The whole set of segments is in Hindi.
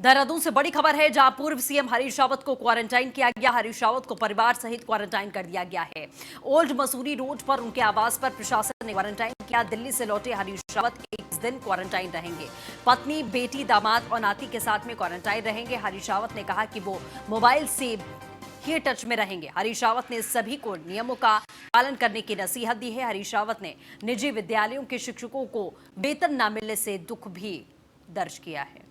देहरादून से बड़ी खबर है, जहां पूर्व सीएम हरीश रावत को क्वारंटाइन किया गया। हरीश रावत को परिवार सहित क्वारंटाइन कर दिया गया है। ओल्ड मसूरी रोड पर उनके आवास पर प्रशासन ने क्वारंटाइन किया। दिल्ली से लौटे हरीश रावत 21 दिन क्वारंटाइन रहेंगे। पत्नी, बेटी, दामाद और नाती के साथ में क्वारंटाइन रहेंगे। हरीश रावत ने कहा कि वो मोबाइल से ही टच में रहेंगे। हरीश रावत ने सभी को नियमों का पालन करने की नसीहत दी है। हरीश रावत ने निजी विद्यालयों के शिक्षकों को वेतन न मिलने से दुख भी दर्ज किया है।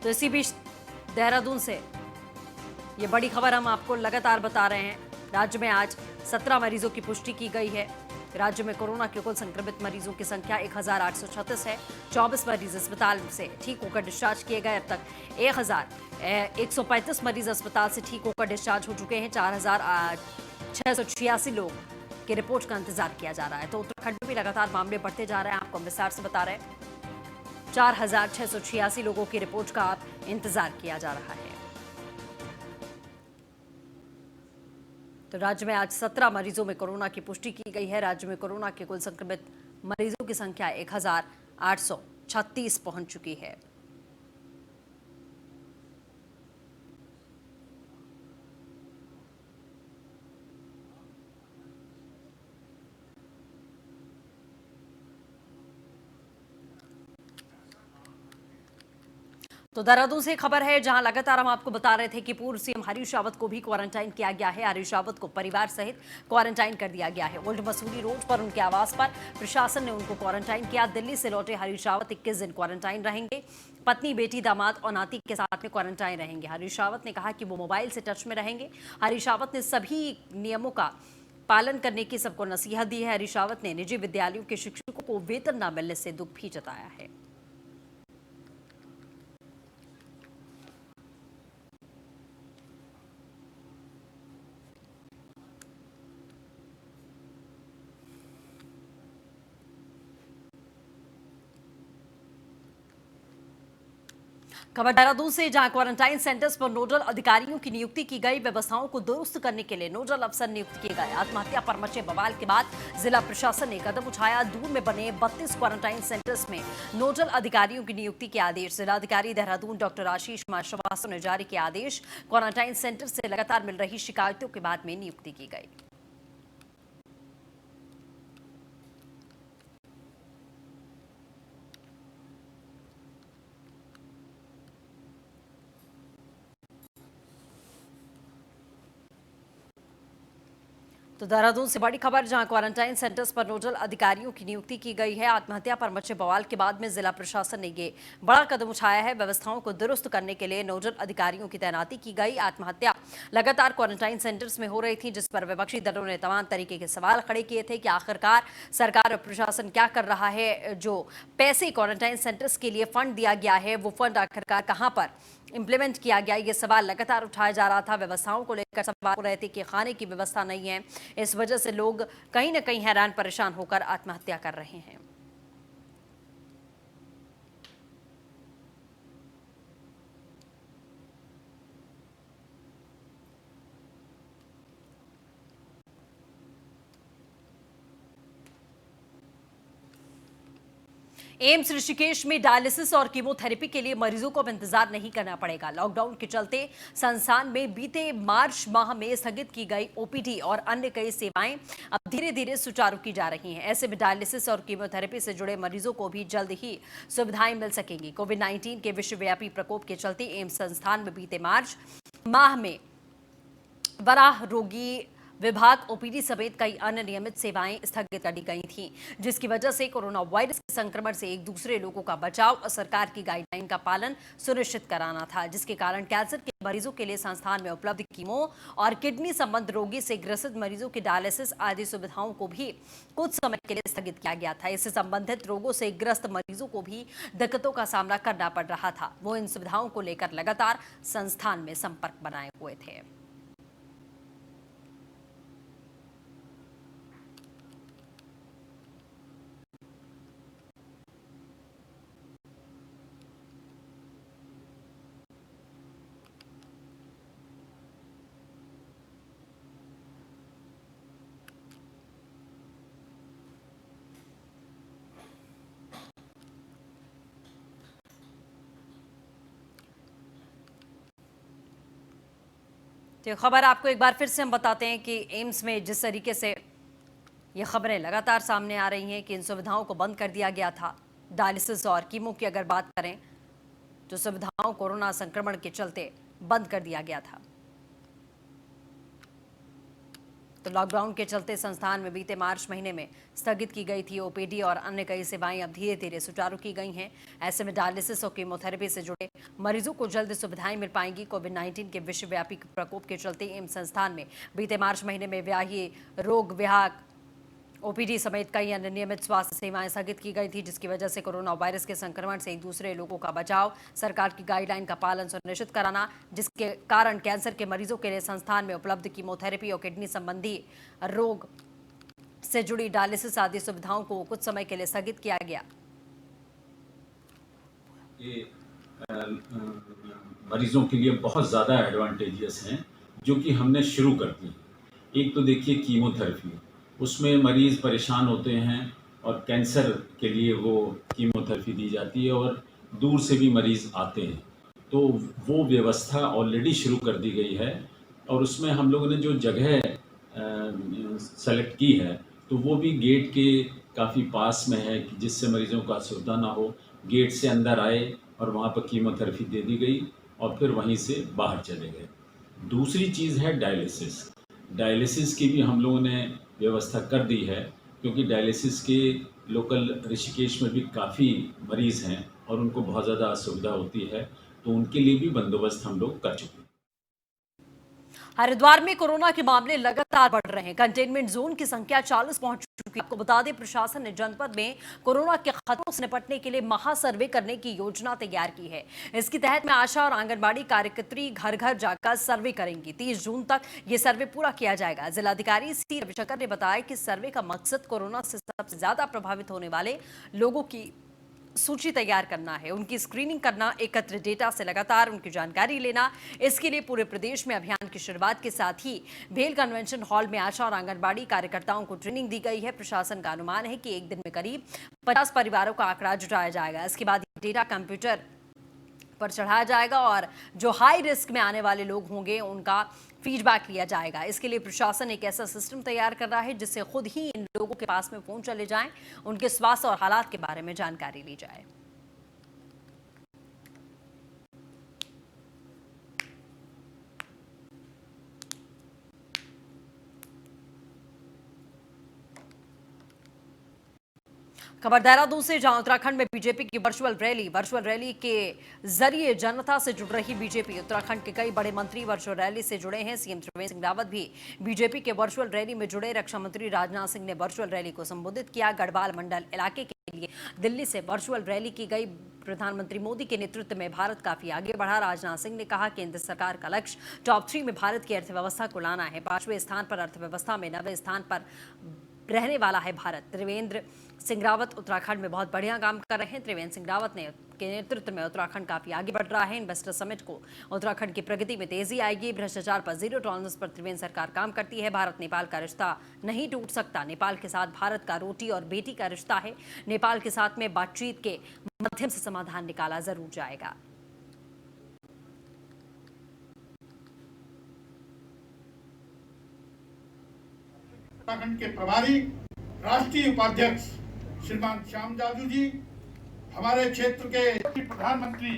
तो इसी बीच देहरादून से ये बड़ी खबर हम आपको लगातार बता रहे हैं। राज्य में आज 17 मरीजों की पुष्टि की गई है। राज्य में कोरोना के कुल संक्रमित मरीजों की संख्या 1836 है। 24 मरीज अस्पताल से ठीक होकर डिस्चार्ज किए गए। अब तक 1135 मरीज अस्पताल से ठीक होकर डिस्चार्ज हो चुके हैं। 4686 लोग की रिपोर्ट का इंतजार किया जा रहा है। तो उत्तराखंड में भी लगातार मामले बढ़ते जा रहे हैं। आपको विस्तार से बता रहे हैं। 4686 लोगों की रिपोर्ट का इंतजार किया जा रहा है। तो राज्य में आज 17 मरीजों में कोरोना की पुष्टि की गई है। राज्य में कोरोना के कुल संक्रमित मरीजों की संख्या 1836 पहुंच चुकी है। तो देहरादून से खबर है, जहां लगातार हम आपको बता रहे थे कि पूर्व सीएम हरीश रावत को भी क्वारंटाइन किया गया है। हरीश रावत को परिवार सहित क्वारंटाइन कर दिया गया है। ओल्ड मसूरी रोड पर उनके आवास पर प्रशासन ने उनको क्वारंटाइन किया। दिल्ली से लौटे हरीश रावत 21 दिन क्वारंटाइन रहेंगे। पत्नी, बेटी, दामाद और नाती के साथ में क्वारंटाइन रहेंगे। हरीश रावत ने कहा कि वो मोबाइल से टच में रहेंगे। हरीश रावत ने सभी नियमों का पालन करने की सबको नसीहत दी है। हरीश रावत ने निजी विद्यालयों के शिक्षकों को वेतन न मिलने से दुख भी जताया है। खबर देहरादून से, जहां क्वारंटाइन सेंटर्स पर नोडल अधिकारियों की नियुक्ति की गई। व्यवस्थाओं को दुरुस्त करने के लिए नोडल अफसर नियुक्त किए गए। आत्महत्या पर मचे बवाल के बाद जिला प्रशासन ने कदम उठाया। दूर में बने 32 क्वारंटाइन सेंटर्स में नोडल अधिकारियों की नियुक्ति के आदेश जिलाधिकारी देहरादून डॉक्टर आशीष कुमार श्रीवास्तव ने जारी किया। आदेश क्वारंटाइन सेंटर से लगातार मिल रही शिकायतों के बाद में नियुक्ति की गई। तो देहरादून से बड़ी खबर, जहां क्वारंटाइन सेंटर्स पर नोडल अधिकारियों की नियुक्ति की गई है। आत्महत्या पर मचे बवाल के बाद में जिला प्रशासन ने ये बड़ा कदम उठाया है। व्यवस्थाओं को दुरुस्त करने के लिए नोडल अधिकारियों की तैनाती की गई। आत्महत्या लगातार क्वारंटाइन सेंटर्स में हो रही थी, जिस पर विपक्षी दलों ने तमाम तरीके के सवाल खड़े किए थे कि आखिरकार सरकार और प्रशासन क्या कर रहा है। जो पैसे क्वारंटाइन सेंटर्स के लिए फंड दिया गया है, वो फंड आखिरकार कहां पर इंप्लीमेंट किया गया, ये सवाल लगातार उठाया जा रहा था। व्यवस्थाओं को लेकर सवाल हो रहे थे कि खाने की व्यवस्था नहीं है। इस वजह से लोग कहीं ना कहीं हैरान परेशान होकर आत्महत्या कर रहे हैं। एम्स ऋषिकेश में डायलिसिस और कीमोथेरेपी के लिए मरीजों को अब इंतजार नहीं करना पड़ेगा। लॉकडाउन के चलते संस्थान में बीते मार्च माह में स्थगित की गई ओपीडी और अन्य कई सेवाएं अब धीरे धीरे सुचारू की जा रही हैं। ऐसे में डायलिसिस और कीमोथेरेपी से जुड़े मरीजों को भी जल्द ही सुविधाएं मिल सकेंगी। कोविड-19 के विश्वव्यापी प्रकोप के चलते एम्स संस्थान में बीते मार्च माह में वराह रोगी विभाग, ओपीडी समेत कई अन्य नियमित सेवाएं स्थगित कर दी गई थीं, जिसकी वजह से कोरोना वायरस के संक्रमण से एक दूसरे लोगों का बचाव और सरकार की गाइडलाइन का पालन सुनिश्चित कराना था, जिसके कारण कैंसर के मरीजों के लिए संस्थान में उपलब्ध कीमो और किडनी संबंध रोगी से ग्रसित मरीजों की डायलिसिस आदि सुविधाओं को भी कुछ समय के लिए स्थगित किया गया था। इससे संबंधित रोगों से ग्रस्त मरीजों को भी दिक्कतों का सामना करना पड़ रहा था। वो इन सुविधाओं को लेकर लगातार संस्थान में संपर्क बनाए हुए थे। तो खबर आपको एक बार फिर से हम बताते हैं कि एम्स में जिस तरीके से ये खबरें लगातार सामने आ रही हैं कि इन सुविधाओं को बंद कर दिया गया था। डायलिसिस और कीमो की अगर बात करें तो सुविधाओं कोरोना संक्रमण के चलते बंद कर दिया गया था। तो लॉकडाउन के चलते संस्थान में बीते मार्च महीने में स्थगित की गई थी ओपीडी और अन्य कई सेवाएं अब धीरे धीरे सुचारू की गई हैं। ऐसे में डायलिसिस और कीमोथेरेपी से जुड़े मरीजों को जल्द सुविधाएं मिल पाएंगी। कोविड-19 के विश्वव्यापी प्रकोप के चलते एम्स संस्थान में बीते मार्च महीने में व्याही रोग विभाग ओपीडी समेत कई अन्य नियमित स्वास्थ्य सेवाएं स्थगित की गई थी, जिसकी वजह से कोरोना वायरस के संक्रमण से एक दूसरे लोगों का बचाव, सरकार की गाइडलाइन का पालन सुनिश्चित कराना, जिसके कारण कैंसर के मरीजों के लिए संस्थान में उपलब्ध कीमोथेरेपी और किडनी संबंधी रोग से जुड़ी डायलिसिस आदि सुविधाओं को कुछ समय के लिए स्थगित किया गया। ये मरीजों के लिए बहुत ज़्यादा एडवांटेजियस हैं जो कि हमने शुरू कर दी। एक तो देखिए कीमोथेरेपी, उसमें मरीज़ परेशान होते हैं और कैंसर के लिए वो कीमोथेरेपी दी जाती है और दूर से भी मरीज़ आते हैं, तो वो व्यवस्था ऑलरेडी शुरू कर दी गई है। और उसमें हम लोगों ने जो जगह सेलेक्ट की है तो वो भी गेट के काफ़ी पास में है कि जिससे मरीज़ों को असुविधा ना हो, गेट से अंदर आए और वहाँ पर कीमोथेरेपी दे दी गई और फिर वहीं से बाहर चले गए। दूसरी चीज़ है डायलिसिस। डायलिसिस की भी हम लोगों ने व्यवस्था कर दी है, क्योंकि डायलिसिस के लोकल ऋषिकेश में भी काफ़ी मरीज़ हैं और उनको बहुत ज़्यादा असुविधा होती है, तो उनके लिए भी बंदोबस्त हम लोग कर चुके हैं। हरिद्वार में कोरोना के मामले लगातार बढ़ रहे हैं। कंटेनमेंट जोन की संख्या 40 पहुंच चुकी है। आपको बता दें, प्रशासन ने जनपद में कोरोना के खतरों से निपटने के लिए महासर्वे करने की योजना तैयार की है। इसके तहत में आशा और आंगनबाड़ी कार्यकर्त्री घर घर जाकर सर्वे करेंगी। 30 जून तक ये सर्वे पूरा किया जाएगा। जिलाधिकारी सी रविशंकर ने बताया कि सर्वे का मकसद कोरोना से सबसे ज्यादा प्रभावित होने वाले लोगों की सूची तैयार करना है, उनकी स्क्रीनिंग करना, एकत्र डेटा से लगातार उनकी जानकारी लेना। इसके लिए पूरे प्रदेश में अभियान की शुरुआत के साथ ही भेल कन्वेंशन हॉल में आशा और आंगनबाड़ी कार्यकर्ताओं को ट्रेनिंग दी गई है। प्रशासन का अनुमान है कि एक दिन में करीब 50 परिवारों का आंकड़ा जुटाया जाएगा। इसके बाद डेटा कंप्यूटर पर चढ़ाया जाएगा और जो हाई रिस्क में आने वाले लोग होंगे उनका फीडबैक लिया जाएगा। इसके लिए प्रशासन एक ऐसा सिस्टम तैयार कर रहा है जिससे खुद ही इन लोगों के पास में फोन चले जाएं, उनके स्वास्थ्य और हालात के बारे में जानकारी ली जाए। खबर देहरादून से, जहां उत्तराखंड में बीजेपी की वर्चुअल रैली के जरिए जनता से जुड़ रही बीजेपी। उत्तराखंड के कई बड़े मंत्री वर्चुअल रैली से जुड़े हैं। सीएम त्रिवेंद्र सिंह रावत भी बीजेपी के वर्चुअल रैली में जुड़े। रक्षा मंत्री राजनाथ सिंह ने वर्चुअल रैली को संबोधित किया। गढ़वाल मंडल इलाके के लिए दिल्ली से वर्चुअल रैली की गई। प्रधानमंत्री मोदी के नेतृत्व में भारत काफी आगे बढ़ा। राजनाथ सिंह ने कहा, केंद्र सरकार का लक्ष्य टॉप 3 में भारत की अर्थव्यवस्था को लाना है। 5वें स्थान पर अर्थव्यवस्था में, 9वें स्थान पर रहने वाला है भारत। त्रिवेंद्र सिंह रावत उत्तराखंड में बहुत बढ़िया काम कर रहे हैं। त्रिवेंद्र सिंह रावत ने के नेतृत्व में उत्तराखंड काफी आगे बढ़ रहा है। इन्वेस्टर समिट को उत्तराखंड की प्रगति में तेजी आएगी। भ्रष्टाचार पर जीरो टॉलरेंस पर त्रिवेंद्र सरकार काम करती है। भारत नेपाल का रिश्ता नहीं टूट सकता। नेपाल के साथ भारत का रोटी और बेटी का रिश्ता है। नेपाल के साथ में बातचीत के माध्यम से समाधान निकाला जरूर जाएगा। उत्तराखंड के प्रभारी राष्ट्रीय उपाध्यक्ष श्रीमान श्याम जाजू जी, हमारे क्षेत्र के प्रधानमंत्री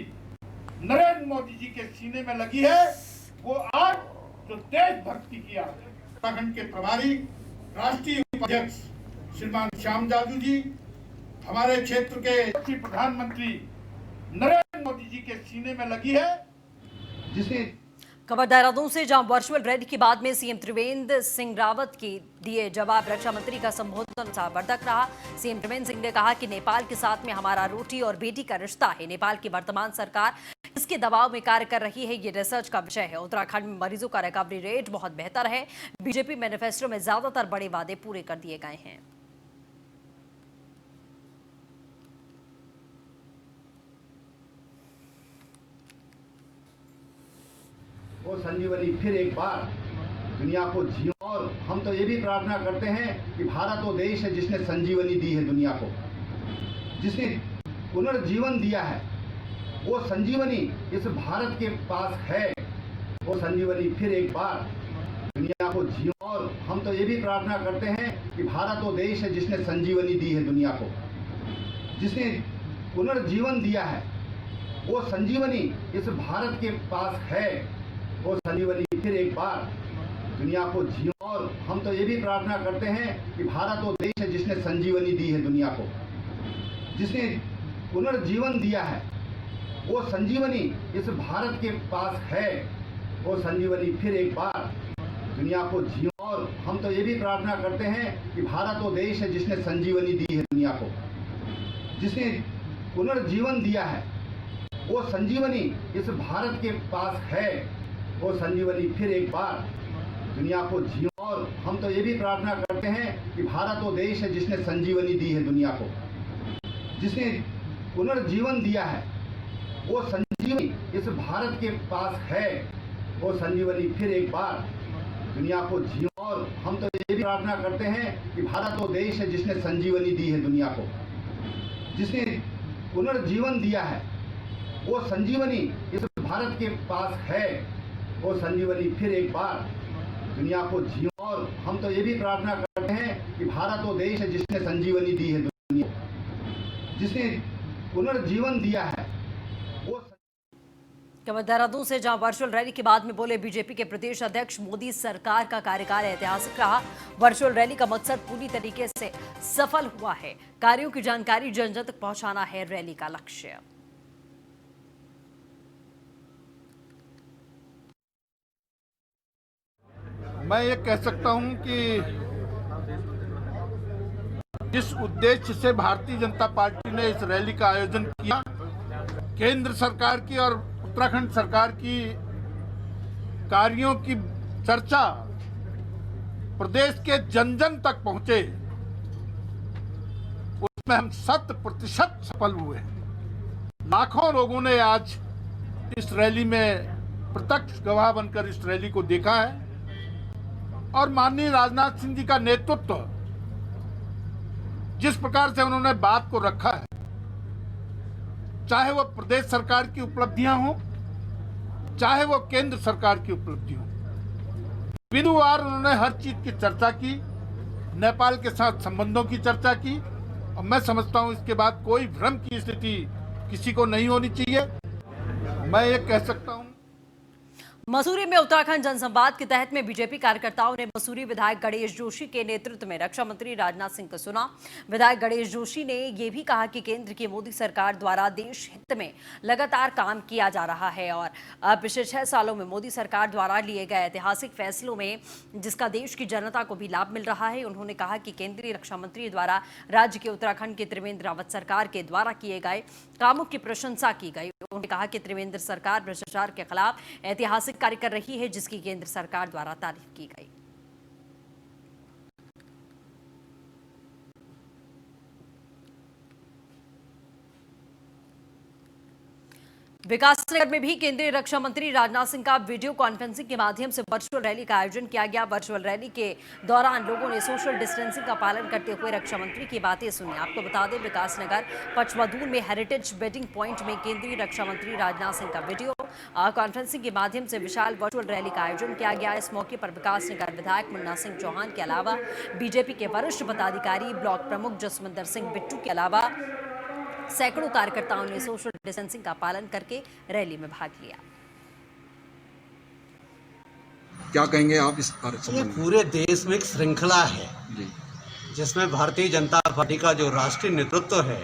नरेंद्र मोदी जी के सीने में लगी है वो आज जो देशभक्ति किया। उत्तराखंड के प्रभारी राष्ट्रीय उपाध्यक्ष श्रीमान श्याम जाजू जी, हमारे क्षेत्र के प्रधानमंत्री नरेंद्र मोदी जी के सीने में लगी है, जिसे खबर देहरादून से, जहां वर्चुअल रैली के बाद में सीएम त्रिवेंद्र सिंह रावत के दिए जवाब रक्षा मंत्री का संबोधन सार्थक रहा। सीएम त्रिवेंद्र सिंह ने कहा कि नेपाल के साथ में हमारा रोटी और बेटी का रिश्ता है। नेपाल की वर्तमान सरकार इसके दबाव में कार्य कर रही है, ये रिसर्च का विषय है। उत्तराखंड में मरीजों का रिकवरी रेट बहुत बेहतर है। बीजेपी मैनिफेस्टो में ज्यादातर बड़े वादे पूरे कर दिए गए हैं। वो संजीवनी फिर एक बार दुनिया को जियो। और हम तो ये भी प्रार्थना करते हैं कि भारत वो देश है जिसने संजीवनी दी है दुनिया को, जिसने पुनर्जीवन दिया है। वो संजीवनी इस भारत के पास है वो संजीवनी फिर एक बार दुनिया को जियो। और हम तो ये भी प्रार्थना करते हैं कि भारत वो देश है जिसने संजीवनी दी है दुनिया को, जिसने पुनर्जीवन दिया है। वो संजीवनी इस भारत के पास है। वो संजीवनी फिर एक बार दुनिया को जियो। और हम तो ये भी प्रार्थना करते हैं कि भारत वो देश है जिसने संजीवनी दी है दुनिया को, जिसने पुनर्जीवन दिया है। वो संजीवनी इस भारत के पास है। वो संजीवनी फिर एक बार दुनिया को जियो। और हम तो ये भी प्रार्थना करते हैं कि भारत वो देश है जिसने संजीवनी दी है दुनिया को, जिसने पुनर्जीवन दिया है। वो संजीवनी इस भारत के पास है। वो संजीवनी फिर एक बार दुनिया को जियो। और हम तो ये भी प्रार्थना करते हैं कि भारत वो देश है जिसने संजीवनी दी है दुनिया को, जिसने पुनर्जीवन दिया है। वो संजीवनी इस भारत के पास है। वो संजीवनी फिर एक बार दुनिया को जियो। और हम तो ये भी प्रार्थना करते हैं कि भारत वो देश है जिसने संजीवनी दी है दुनिया को, जिसने पुनर्जीवन दिया है। वो संजीवनी इस भारत के पास है। वो संजीवनी फिर एक बार दुनिया को जियो। और हम तो ये भी प्रार्थना करते हैं कि भारत वो देश है जिसने संजीवनी दी है दुनिया को, जिसने पुनर्जीवन दिया है। वो देहरादून से जहां वर्चुअल रैली के बाद में बोले बीजेपी के प्रदेश अध्यक्ष, मोदी सरकार का कार्यकाल ऐतिहासिक रहा। वर्चुअल रैली का मकसद पूरी तरीके से सफल हुआ है। कार्यों की जानकारी जन जन तक पहुंचाना है रैली का लक्ष्य। मैं ये कह सकता हूं कि जिस उद्देश्य से भारतीय जनता पार्टी ने इस रैली का आयोजन किया, केंद्र सरकार की और उत्तराखंड सरकार की कार्यों की चर्चा प्रदेश के जन जन तक पहुंचे, उसमें हम 100% सफल हुए हैं। लाखों लोगों ने आज इस रैली में प्रत्यक्ष गवाह बनकर इस रैली को देखा है। और माननीय राजनाथ सिंह जी का नेतृत्व, जिस प्रकार से उन्होंने बात को रखा है, चाहे वो प्रदेश सरकार की उपलब्धियां हो, चाहे वो केंद्र सरकार की उपलब्धि हो, बिंदुवार उन्होंने हर चीज की चर्चा की, नेपाल के साथ संबंधों की चर्चा की। और मैं समझता हूं इसके बाद कोई भ्रम की स्थिति किसी को नहीं होनी चाहिए। मैं ये कह सकता हूं, मसूरी में उत्तराखंड जनसंवाद के तहत में बीजेपी कार्यकर्ताओं ने मसूरी विधायक गणेश जोशी के नेतृत्व में रक्षा मंत्री राजनाथ सिंह को सुना। विधायक गणेश जोशी ने यह भी कहा कि केंद्र की मोदी सरकार द्वारा देश हित में लगातार काम किया जा रहा है और पिछले 6 सालों में मोदी सरकार द्वारा लिए गए ऐतिहासिक फैसलों में जिसका देश की जनता को भी लाभ मिल रहा है। उन्होंने कहा कि केंद्रीय रक्षा मंत्री द्वारा राज्य के उत्तराखंड के त्रिवेंद्र रावत सरकार के द्वारा किए गए कामों की प्रशंसा की गई। उन्होंने कहा कि त्रिवेंद्र सरकार भ्रष्टाचार के खिलाफ ऐतिहासिक कार्य कर रही है, जिसकी केंद्र सरकार द्वारा तारीफ की गई। विकासनगर में भी केंद्रीय रक्षा मंत्री राजनाथ सिंह का वीडियो कॉन्फ्रेंसिंग के माध्यम से वर्चुअल रैली का आयोजन किया गया। वर्चुअल रैली के दौरान लोगों ने सोशल डिस्टेंसिंग का पालन करते हुए रक्षा मंत्री की बातें सुनी। आपको बता दें, विकासनगर पचमदून में हेरिटेज वेडिंग पॉइंट में केंद्रीय रक्षा मंत्री राजनाथ सिंह का वीडियो कॉन्फ्रेंसिंग के माध्यम से विशाल वर्चुअल रैली का आयोजन किया गया। इस मौके पर विकासनगर विधायक मुन्ना सिंह चौहान के अलावा बीजेपी के वरिष्ठ पदाधिकारी, ब्लॉक प्रमुख जसविंदर सिंह बिट्टू के अलावा सैकड़ों कार्यकर्ताओं ने सोशल डिस्टेंसिंग का पालन करके रैली में भाग लिया। क्या कहेंगे आप इस बारे ये पूरे देश में एक श्रृंखला है जिसमें भारतीय जनता पार्टी का जो राष्ट्रीय नेतृत्व है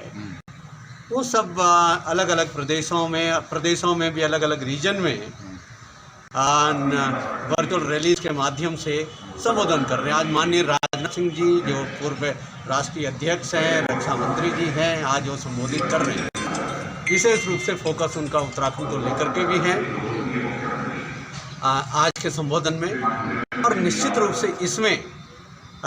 वो सब अलग अलग प्रदेशों में भी अलग अलग रीजन में वर्चुअल रैलीज के माध्यम से संबोधन कर रहे हैं। आज माननीय राजनाथ सिंह जी जो पूर्व राष्ट्रीय अध्यक्ष हैं, रक्षा मंत्री जी हैं, आज वो संबोधित कर रहे हैं। विशेष रूप से फोकस उनका उत्तराखंड को लेकर के भी है आज के संबोधन में। और निश्चित रूप से इसमें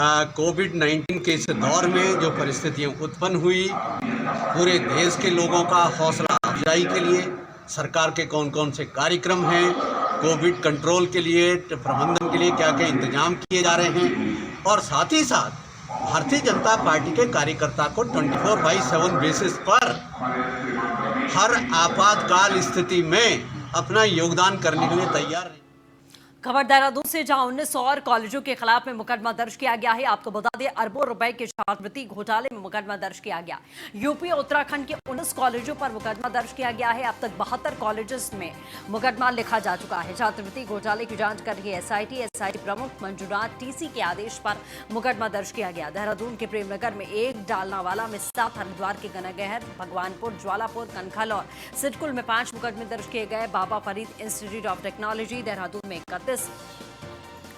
कोविड-19 के इस दौर में जो परिस्थितियाँ उत्पन्न हुई, पूरे देश के लोगों का हौसला अफजाई के लिए सरकार के कौन कौन से कार्यक्रम हैं, कोविड कंट्रोल के लिए, प्रबंधन के लिए क्या क्या इंतजाम किए जा रहे हैं, और साथ ही साथ भारतीय जनता पार्टी के कार्यकर्ता को 24/7 बेसिस पर हर आपातकाल स्थिति में अपना योगदान करने के लिए तैयार है। खबर देहरादून से, जहां 19 और कॉलेजों के खिलाफ में मुकदमा दर्ज किया गया है। आपको बता दें, अरबों रुपए के छात्रवृत्ति घोटाले में मुकदमा दर्ज किया गया। यूपी और उत्तराखंड के 19 कॉलेजों पर मुकदमा दर्ज किया गया है। अब तक 72 कॉलेजेस में मुकदमा लिखा जा चुका है। छात्रवृत्ति घोटाले की जांच कर रही एसआईटी प्रमुख मंजूनाथ टीसी के आदेश पर मुकदमा दर्ज किया गया। देहरादून के प्रेमनगर में 1, डालनावाला में 7, हरिद्वार के गनागहर, भगवानपुर, ज्वालापुर, कनखल और सिडकुल में 5 मुकदमे दर्ज किए गए। Baba Farid institute of technology Dehradun में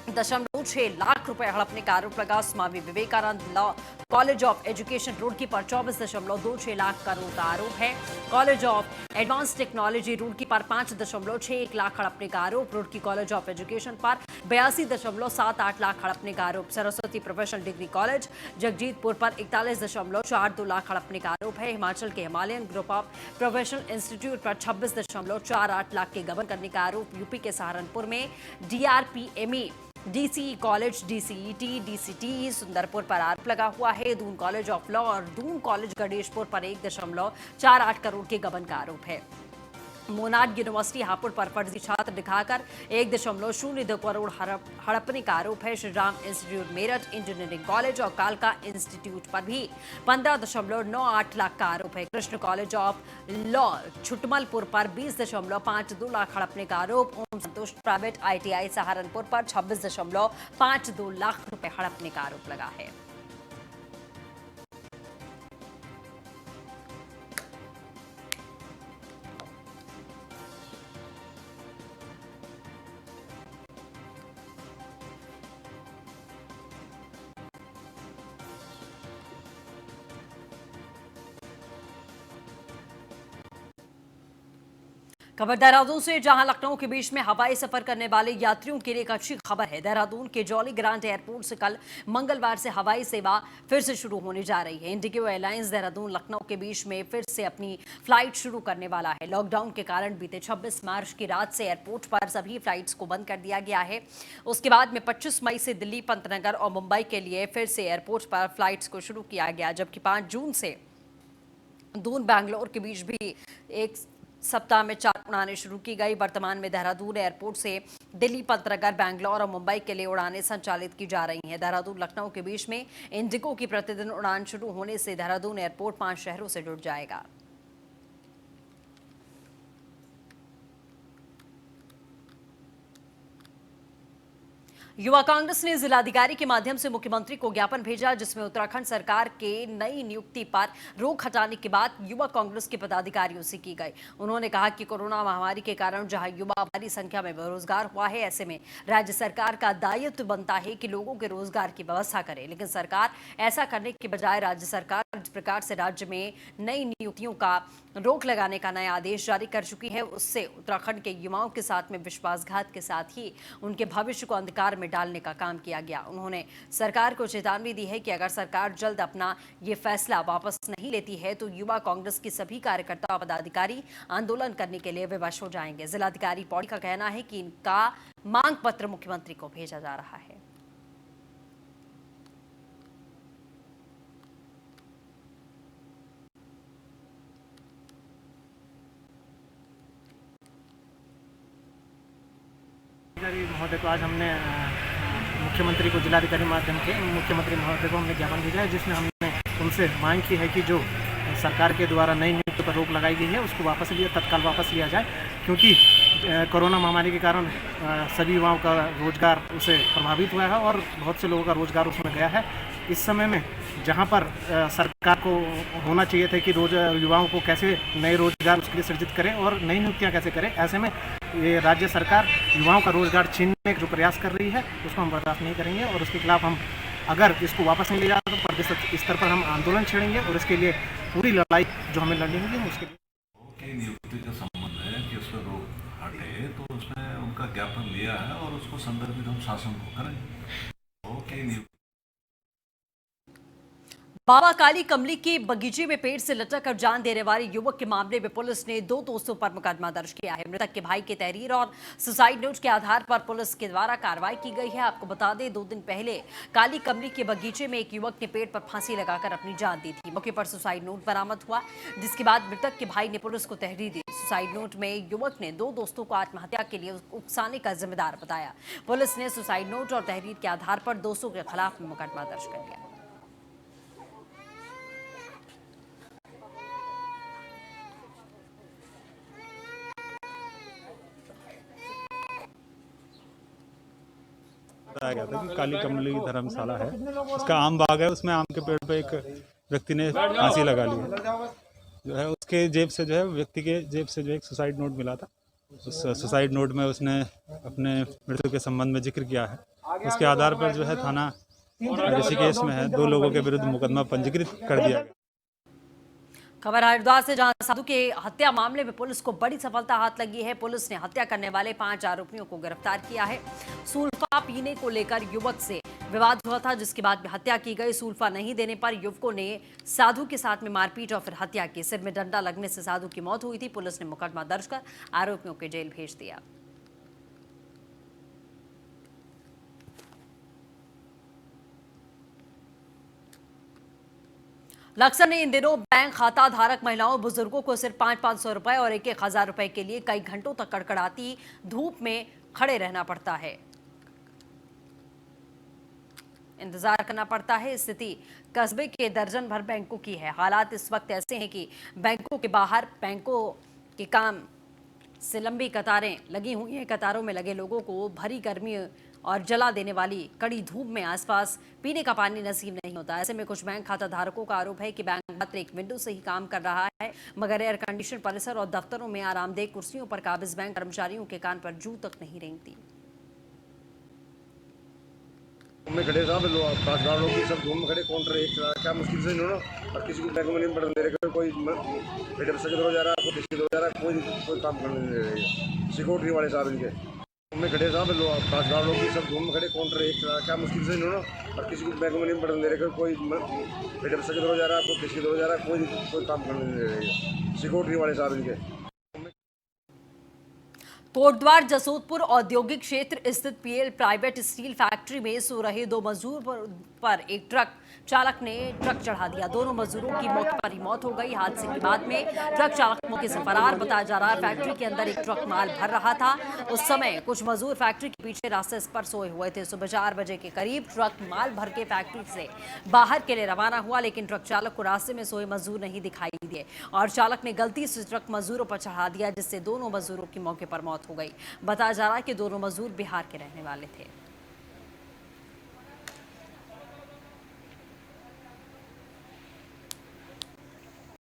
31.6 लाख रुपए हड़पने का आरोप लगा। Swami Vivekanand law college of education Roorkee पर 24.26 लाख करोड़ का आरोप है। College of advance technology Roorkee पर 5.61 लाख हड़पने का आरोप। रुड़की कॉलेज ऑफ एजुकेशन पर 82.78 लाख हड़पने का आरोप। Saraswati professional degree college Jagjitpur पर 41.42 लाख हड़पने का आरोप है। हिमाचल के Himalayan group of professional institute पर 26.48 लाख के गबन करने का आरोप। यूपी के सहारनपुर में DRPME DCE college, DCET, DCTE Sundarpur पर आरोप लगा हुआ है। दून कॉलेज ऑफ लॉ और दून कॉलेज गणेशपुर पर 1.48 करोड़ के गबन का आरोप है। मोनार्ड यूनिवर्सिटी हापुड़ पर फर्जी छात्र दिखाकर 1.02 करोड़ हड़पने का आरोप है। Shri Ram institute Meerut engineering college और कालका इंस्टीट्यूट पर भी 15.98 लाख का आरोप है। Krishna college of law Chhutmalpur पर 20.52 लाख हड़पने का आरोप। ओम संतोष प्राइवेट ITI सहारनपुर पर 26.52 लाख रुपए हड़पने का आरोप लगा है। खबर देहरादून से, जहां लखनऊ के बीच में हवाई सफर करने वाले यात्रियों के लिए एक अच्छी खबर है। देहरादून के जॉली ग्रांट एयरपोर्ट से कल मंगलवार से हवाई सेवा फिर से शुरू होने जा रही है। इंडिगो एयरलाइंस देहरादून लखनऊ के बीच में फिर से अपनी फ्लाइट शुरू करने वाला है। लॉकडाउन के कारण बीते 26 मार्च की रात से एयरपोर्ट पर सभी फ्लाइट्स को बंद कर दिया गया है। उसके बाद में 25 मई से दिल्ली, पंतनगर और मुंबई के लिए फिर से एयरपोर्ट पर फ्लाइट्स को शुरू किया गया, जबकि 5 जून से दून बैंगलोर के बीच भी एक सप्ताह में 4 उड़ानें शुरू की गई। वर्तमान में देहरादून एयरपोर्ट से दिल्ली, पंतनगर, बैंगलोर और मुंबई के लिए उड़ानें संचालित की जा रही हैं। देहरादून लखनऊ के बीच में इंडिगो की प्रतिदिन उड़ान शुरू होने से देहरादून एयरपोर्ट 5 शहरों से जुड़ जाएगा। युवा कांग्रेस ने जिलाधिकारी के माध्यम से मुख्यमंत्री को ज्ञापन भेजा, जिसमें उत्तराखंड सरकार के नई नियुक्ति पर रोक हटाने की बात युवा कांग्रेस के पदाधिकारियों से की गई। उन्होंने कहा कि कोरोना महामारी के कारण जहां युवा भारी संख्या में बेरोजगार हुआ है, ऐसे में राज्य सरकार का दायित्व बनता है कि लोगों के रोजगार की व्यवस्था करे, लेकिन सरकार ऐसा करने के बजाय राज्य सरकार जिस प्रकार से राज्य में नई नियुक्तियों का रोक लगाने का नया आदेश जारी कर चुकी है, उससे उत्तराखंड के युवाओं के साथ में विश्वासघात के साथ ही उनके भविष्य को अंधकार में डालने का काम किया गया। उन्होंने सरकार को चेतावनी दी है कि अगर सरकार जल्द अपना ये फैसला वापस नहीं लेती है तो युवा कांग्रेस के सभी कार्यकर्ता और पदाधिकारी आंदोलन करने के लिए विवश हो जाएंगे। जिलाधिकारी पौड़ी का कहना है कि इनका मांग पत्र मुख्यमंत्री को भेजा जा रहा है। महोदय को आज हमने मुख्यमंत्री को जिलाधिकारी माध्यम के मुख्यमंत्री महोदय को हमने ज्ञापन भेजा है, जिसमें हमने उनसे मांग की है कि जो सरकार के द्वारा नई नियुक्ति पर रोक लगाई गई है उसको तत्काल वापस लिया जाए, क्योंकि कोरोना महामारी के कारण सभी युवाओं का रोजगार उससे प्रभावित हुआ है और बहुत से लोगों का रोजगार उसमें गया है। इस समय में जहां पर सरकार को होना चाहिए था कि युवाओं को कैसे नए रोजगार उसके लिए सृजित करें और नई नियुक्तियां कैसे करें, ऐसे में ये राज्य सरकार युवाओं का रोजगार छीनने का जो प्रयास कर रही है उसको हम बर्दाश्त नहीं करेंगे और उसके खिलाफ हम अगर इसको वापस नहीं ले जाता तो प्रदेश स्तर पर हम आंदोलन छेड़ेंगे और इसके लिए पूरी लड़ाई जो हमें लड़नी होगी उसके लिए। नियुक्ति का संबंध है कि उसमें रोक हटे, तो उसने उनका ज्ञापन लिया है और उसको संदर्भित हम शासन को करेंगे। बाबा काली कमली के बगीचे में पेड़ से लटक कर जान देने वाले युवक के मामले में पुलिस ने 2 दोस्तों पर मुकदमा दर्ज किया है। मृतक के भाई के तहरीर और सुसाइड नोट के आधार पर पुलिस के द्वारा कार्रवाई की गई है। आपको बता दें, 2 दिन पहले काली कमली के बगीचे में एक युवक ने पेड़ पर फांसी लगाकर अपनी जान दी थी। मौके पर सुसाइड नोट बरामद हुआ, जिसके बाद मृतक के भाई ने पुलिस को तहरीर दी। सुसाइड नोट में युवक ने 2 दोस्तों को आत्महत्या के लिए उकसाने का जिम्मेदार बताया। पुलिस ने सुसाइड नोट और तहरीर के आधार पर दोस्तों के खिलाफ मुकदमा दर्ज कर लिया। बताया गया था कि काली कमली धर्मशाला है, उसका आम बाग है, उसमें आम के पेड़ पे एक व्यक्ति ने फांसी लगा ली है। जो है उसके जेब से जो है व्यक्ति के जेब से जो एक सुसाइड नोट मिला था। उस सुसाइड नोट में उसने अपने मृत्यु के संबंध में जिक्र किया है। उसके आधार पर जो है थाना ऋषिकेश में है 2 लोगों के विरुद्ध मुकदमा पंजीकृत कर दिया गया। खबर हरिद्वार से, जहां साधु के हत्या मामले में पुलिस को बड़ी सफलता हाथ लगी है। पुलिस ने हत्या करने वाले 5 आरोपियों को गिरफ्तार किया है। सुल्फा पीने को लेकर युवक से विवाद हुआ था, जिसके बाद हत्या की गई। सुल्फा नहीं देने पर युवकों ने साधु के साथ में मारपीट और फिर हत्या की। सिर में डंडा लगने से साधु की मौत हुई थी। पुलिस ने मुकदमा दर्ज कर आरोपियों को जेल भेज दिया। लक्सर ने इन दिनों बैंक खाता धारक महिलाओं बुजुर्गों को सिर्फ 500-500 रुपए और 1,000 रुपए के लिए कई घंटों तक कड़कड़ाती धूप में खड़े रहना पड़ता है, इंतजार करना पड़ता है। स्थिति कस्बे के दर्जन भर बैंकों की है। हालात इस वक्त ऐसे हैं कि बैंकों के बाहर बैंकों के काम से लंबी कतारें लगी हुई हैं। कतारों में लगे लोगों को भरी गर्मी और जला देने वाली कड़ी धूप में आसपास पीने का पानी नसीब नहीं होता। ऐसे में कुछ बैंक खाता धारकों का आरोप है कि बैंक मात्र एक विंडो से ही काम कर रहा है, मगर एयर कंडीशन परिसर और दफ्तरों में आरामदेह कुर्सियों पर काबिज बैंक कर्मचारियों के कान पर जू तक नहीं रेंगती। में खड़े साहब लोग काशगार लोग भी सब धूम में खड़े काउंटर एक क्या मुश्किल से इन्होंने और किसी को बैंक में नहीं पड़ने दे रहे। कोई पेट से हो जा रहा है, कोई डिस्ट्रिक्ट हो जा रहा है, कोई काम करने नहीं दे रहे। सिक्योरिटी वाले साहब इनके में खड़े साहब लोग काशगार लोग भी सब धूम में खड़े काउंटर एक क्या मुश्किल से इन्होंने और किसी को बैंक में नहीं पड़ने दे रहे। कोई पेट से हो जा रहा है, कोई डिस्ट्रिक्ट हो जा रहा है, कोई काम करने नहीं दे रहे। सिक्योरिटी वाले साहब इनके। कोटद्वार जसोदपुर औद्योगिक क्षेत्र स्थित पीएल प्राइवेट स्टील फैक्ट्री में सो रहे 2 मजदूर पर एक ट्रक चालक ने ट्रक चढ़ा दिया। दोनों मजदूरों की मौके पर ही मौत हो गई। हादसे के बाद में ट्रक चालक मौके से फरार बताया जा रहा है। फैक्ट्री के अंदर एक ट्रक माल भर रहा था। उस समय कुछ मजदूर फैक्ट्री के पीछे रास्ते पर सोए हुए थे। सुबह 4 बजे के करीब ट्रक माल भर के फैक्ट्री से बाहर के लिए रवाना हुआ, लेकिन ट्रक चालक को रास्ते में सोए मजदूर नहीं दिखाई दिए और चालक ने गलती से ट्रक मजदूरों पर चढ़ा दिया, जिससे दोनों मजदूरों की मौके पर मौत हो गई। बताया जा रहा है कि दोनों मजदूर बिहार के रहने वाले थे।